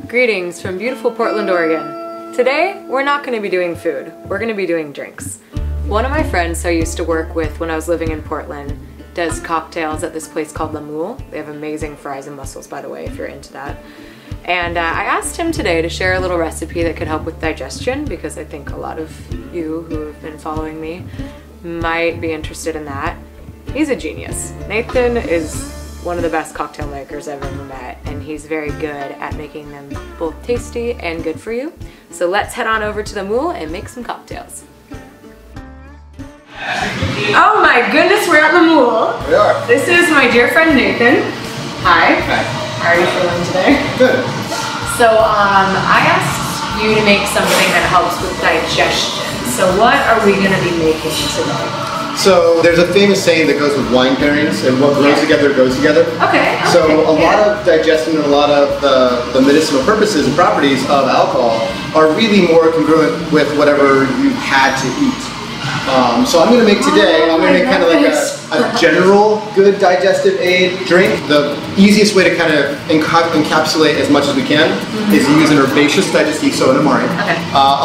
Greetings from beautiful Portland, Oregon. Today, we're not going to be doing food, we're going to be doing drinks. One of my friends who I used to work with when I was living in Portland does cocktails at this place called the Moule. They have amazing fries and mussels, by the way, if you're into that. And I asked him today to share a little recipe that could help with digestion, because I think a lot of you who have been following me might be interested in that. He's a genius. Nathan is one of the best cocktail makers I've ever met, and he's very good at making them both tasty and good for you. So let's head on over to the Moule and make some cocktails. Oh my goodness, we're at the Moule. We are. This is my dear friend Nathan. Hi. Hi. How are you feeling today? Good. So I asked you to make something that helps with digestion. So what are we going to be making today? So there's a famous saying that goes with wine pairings, and what grows together goes together. Okay. So a lot of digestion and a lot of the medicinal purposes and properties of alcohol are really more congruent with whatever you had to eat. So I'm going to make today, I'm going to make kind of like a general good digestive aid drink. The easiest way to kind of encapsulate as much as we can is to use an herbaceous digestive, so an Amari,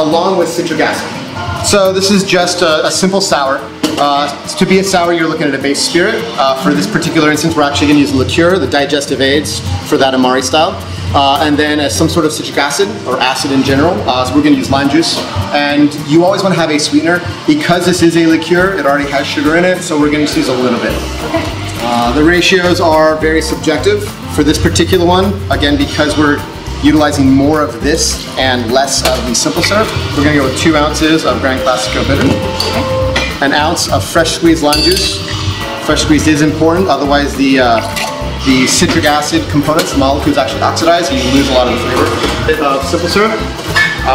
along with citric acid. So this is just a simple sour. To be a sour, you're looking at a base spirit. For this particular instance, we're actually going to use liqueur, the digestive aids for that Amari style. And then some sort of citric acid, or acid in general. So we're going to use lime juice. And you always want to have a sweetener. Because this is a liqueur, it already has sugar in it, so we're going to use a little bit. Okay. The ratios are very subjective. For this particular one, again, because we're utilizing more of this and less of the simple syrup, we're going to go with 2 ounces of Gran Classico bitter. Okay. An ounce of fresh squeezed lime juice. Fresh squeezed is important, otherwise the citric acid components, the molecules actually oxidize and you lose a lot of the flavor. A bit of simple syrup,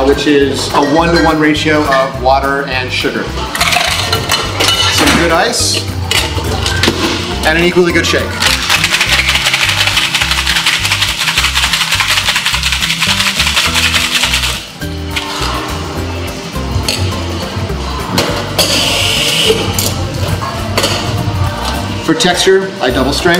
which is a 1-to-1 ratio of water and sugar. Some good ice, and an equally good shake. For texture, I double strain.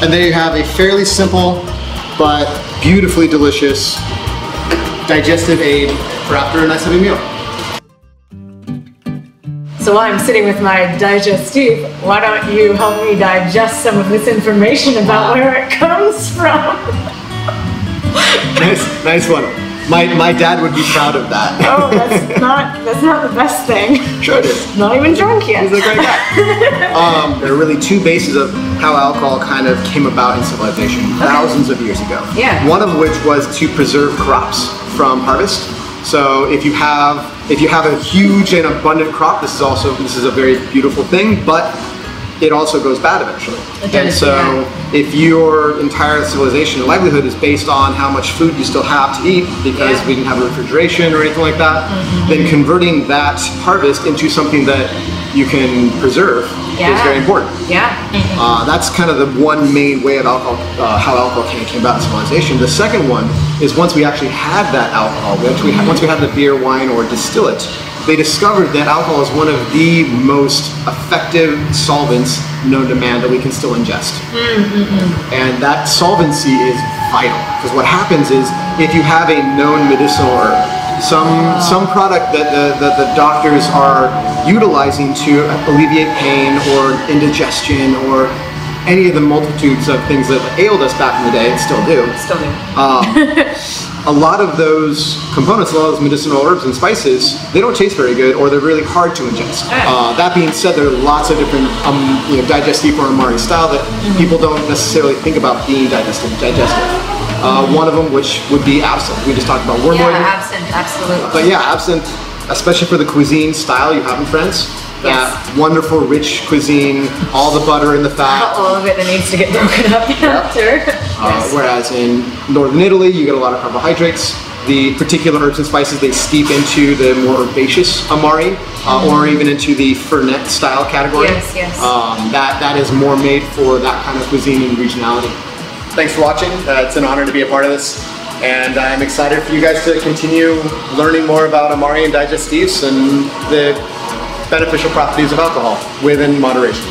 And there you have a fairly simple but beautifully delicious digestive aid for after a nice heavy meal. So while I'm sitting with my digestive, why don't you help me digest some of this information about where it comes from? Nice one. My dad would be proud of that. Oh, that's not the best thing. Sure it is. Not even drunk yet. He's a great guy. There are really 2 bases of how alcohol kind of came about in civilization thousands of years ago. Yeah. One of which was to preserve crops from harvest. So if you have a huge and abundant crop, this is a very beautiful thing, but it also goes bad eventually. And so if your entire civilization and livelihood is based on how much food you still have to eat, because we didn't have refrigeration or anything like that, then converting that harvest into something that you can preserve is very important. That's kind of the one main way of alcohol, how alcohol came about in civilization. The second one is once we actually had that alcohol, once we had the beer, wine, or distillate, they discovered that alcohol is one of the most effective solvents known to man that we can still ingest. And that solvency is vital, because what happens is if you have a known medicinal herb, some product that the doctors are utilizing to alleviate pain or indigestion or any of the multitudes of things that ailed us back in the day and still do. A lot of those components, a lot of those medicinal herbs and spices, they don't taste very good, or they're really hard to ingest. That being said, there are lots of different digestive or Amari style that people don't necessarily think about being digestive. One of them, which would be absinthe. We just talked about wormwood. Yeah, absinthe, absolutely. But yeah, absinthe, especially for the cuisine style you have in France. That wonderful, rich cuisine, all the butter and the fat. All of it that needs to get broken up after. Whereas in northern Italy, you get a lot of carbohydrates. The particular herbs and spices, they steep into the more herbaceous Amari, or even into the Fernet style category. That is more made for that kind of cuisine and regionality. Thanks for watching. It's an honor to be a part of this. And I'm excited for you guys to continue learning more about Amari and digestives and the beneficial properties of alcohol within moderation.